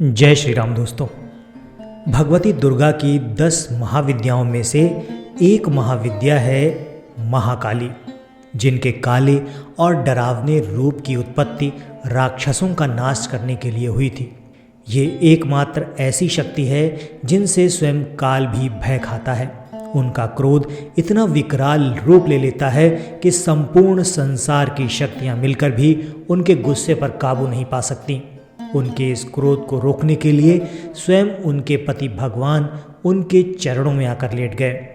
जय श्री राम दोस्तों। भगवती दुर्गा की 10 महाविद्याओं में से एक महाविद्या है महाकाली, जिनके काले और डरावने रूप की उत्पत्ति राक्षसों का नाश करने के लिए हुई थी। ये एकमात्र ऐसी शक्ति है जिनसे स्वयं काल भी भय खाता है। उनका क्रोध इतना विकराल रूप ले लेता है कि संपूर्ण संसार की शक्तियां मिलकर भी उनके गुस्से पर काबू नहीं पा सकती। उनके इस क्रोध को रोकने के लिए स्वयं उनके पति भगवान उनके चरणों में आकर लेट गए।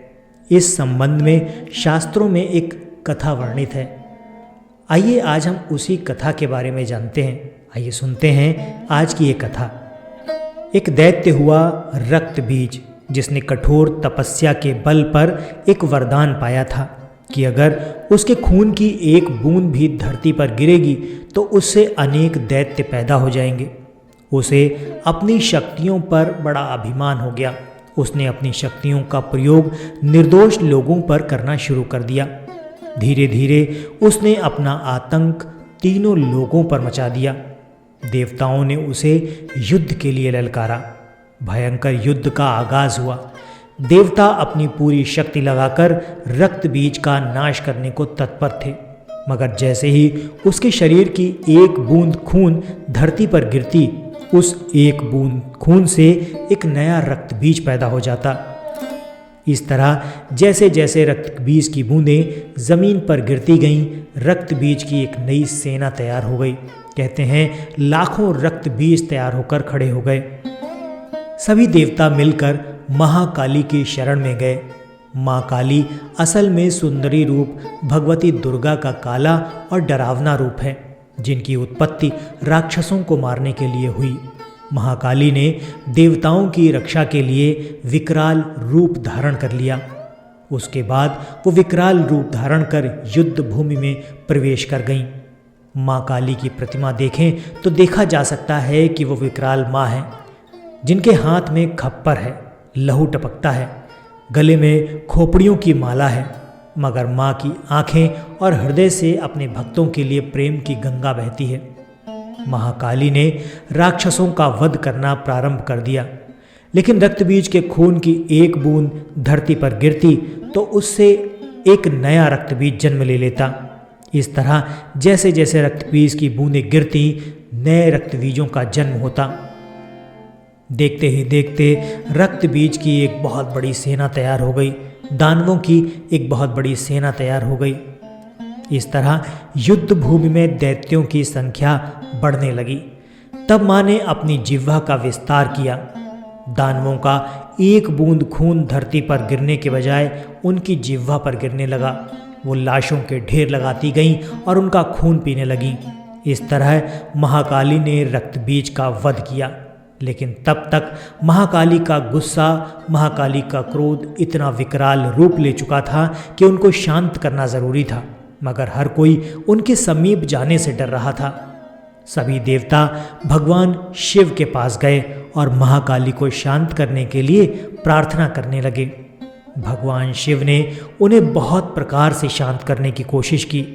इस संबंध में शास्त्रों में एक कथा वर्णित है। आइए आज हम उसी कथा के बारे में जानते हैं। आइए सुनते हैं आज की ये कथा। एक दैत्य हुआ रक्त बीज, जिसने कठोर तपस्या के बल पर एक वरदान पाया था कि अगर उसके खून की एक बूंद भी धरती पर गिरेगी तो उससे अनेक दैत्य पैदा हो जाएंगे। उसे अपनी शक्तियों पर बड़ा अभिमान हो गया। उसने अपनी शक्तियों का प्रयोग निर्दोष लोगों पर करना शुरू कर दिया। धीरे धीरे उसने अपना आतंक तीनों लोगों पर मचा दिया। देवताओं ने उसे युद्ध के लिए ललकारा। भयंकर युद्ध का आगाज हुआ। देवता अपनी पूरी शक्ति लगाकर रक्त बीज का नाश करने को तत्पर थे, मगर जैसे ही उसके शरीर की एक बूंद खून धरती पर गिरती, उस एक बूंद खून से एक नया रक्त बीज पैदा हो जाता। इस तरह जैसे जैसे रक्त बीज की बूंदें जमीन पर गिरती गईं, रक्त बीज की एक नई सेना तैयार हो गई। कहते हैं लाखों रक्त बीज तैयार होकर खड़े हो गए। सभी देवता मिलकर महाकाली की शरण में गए। माँ काली असल में सुंदरी रूप भगवती दुर्गा का काला और डरावना रूप है, जिनकी उत्पत्ति राक्षसों को मारने के लिए हुई। महाकाली ने देवताओं की रक्षा के लिए विकराल रूप धारण कर लिया। उसके बाद वो विकराल रूप धारण कर युद्ध भूमि में प्रवेश कर गईं। माँ काली की प्रतिमा देखें तो देखा जा सकता है कि वो विकराल माँ है, जिनके हाथ में खप्पर है, लहू टपकता है, गले में खोपड़ियों की माला है, मगर माँ की आंखें और हृदय से अपने भक्तों के लिए प्रेम की गंगा बहती है। महाकाली ने राक्षसों का वध करना प्रारंभ कर दिया, लेकिन रक्तबीज के खून की एक बूंद धरती पर गिरती तो उससे एक नया रक्तबीज जन्म ले लेता। इस तरह जैसे जैसे रक्तबीज की बूंदें गिरती, नए रक्तबीजों का जन्म होता। देखते ही देखते रक्त बीज की एक बहुत बड़ी सेना तैयार हो गई। दानवों की एक बहुत बड़ी सेना तैयार हो गई। इस तरह युद्ध भूमि में दैत्यों की संख्या बढ़ने लगी। तब माँ ने अपनी जिह्वा का विस्तार किया। दानवों का एक बूंद खून धरती पर गिरने के बजाय उनकी जिह्वा पर गिरने लगा। वो लाशों के ढेर लगाती गईं और उनका खून पीने लगीं। इस तरह महाकाली ने रक्त बीज का वध किया। लेकिन तब तक महाकाली का गुस्सा, महाकाली का क्रोध इतना विकराल रूप ले चुका था कि उनको शांत करना जरूरी था, मगर हर कोई उनके समीप जाने से डर रहा था। सभी देवता भगवान शिव के पास गए और महाकाली को शांत करने के लिए प्रार्थना करने लगे। भगवान शिव ने उन्हें बहुत प्रकार से शांत करने की कोशिश की।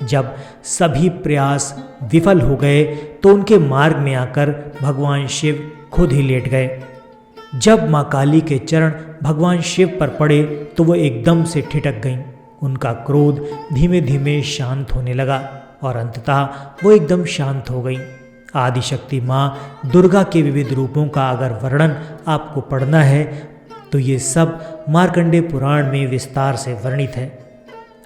जब सभी प्रयास विफल हो गए तो उनके मार्ग में आकर भगवान शिव खुद ही लेट गए। जब माँ काली के चरण भगवान शिव पर पड़े तो वो एकदम से ठिठक गईं। उनका क्रोध धीमे धीमे शांत होने लगा और अंततः वो एकदम शांत हो गईं। आदिशक्ति माँ दुर्गा के विविध रूपों का अगर वर्णन आपको पढ़ना है तो ये सब मार्कंडेय पुराण में विस्तार से वर्णित है।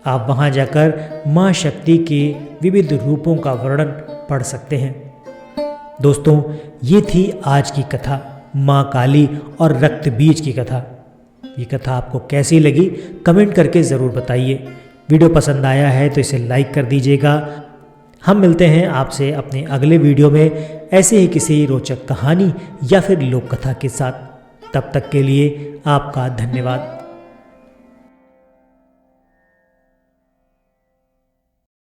आप वहाँ जाकर माँ शक्ति के विविध रूपों का वर्णन पढ़ सकते हैं। दोस्तों, ये थी आज की कथा, माँ काली और रक्त बीज की कथा। ये कथा आपको कैसी लगी कमेंट करके ज़रूर बताइए। वीडियो पसंद आया है तो इसे लाइक कर दीजिएगा। हम मिलते हैं आपसे अपने अगले वीडियो में ऐसे ही किसी रोचक कहानी या फिर लोक कथा के साथ। तब तक के लिए आपका धन्यवाद।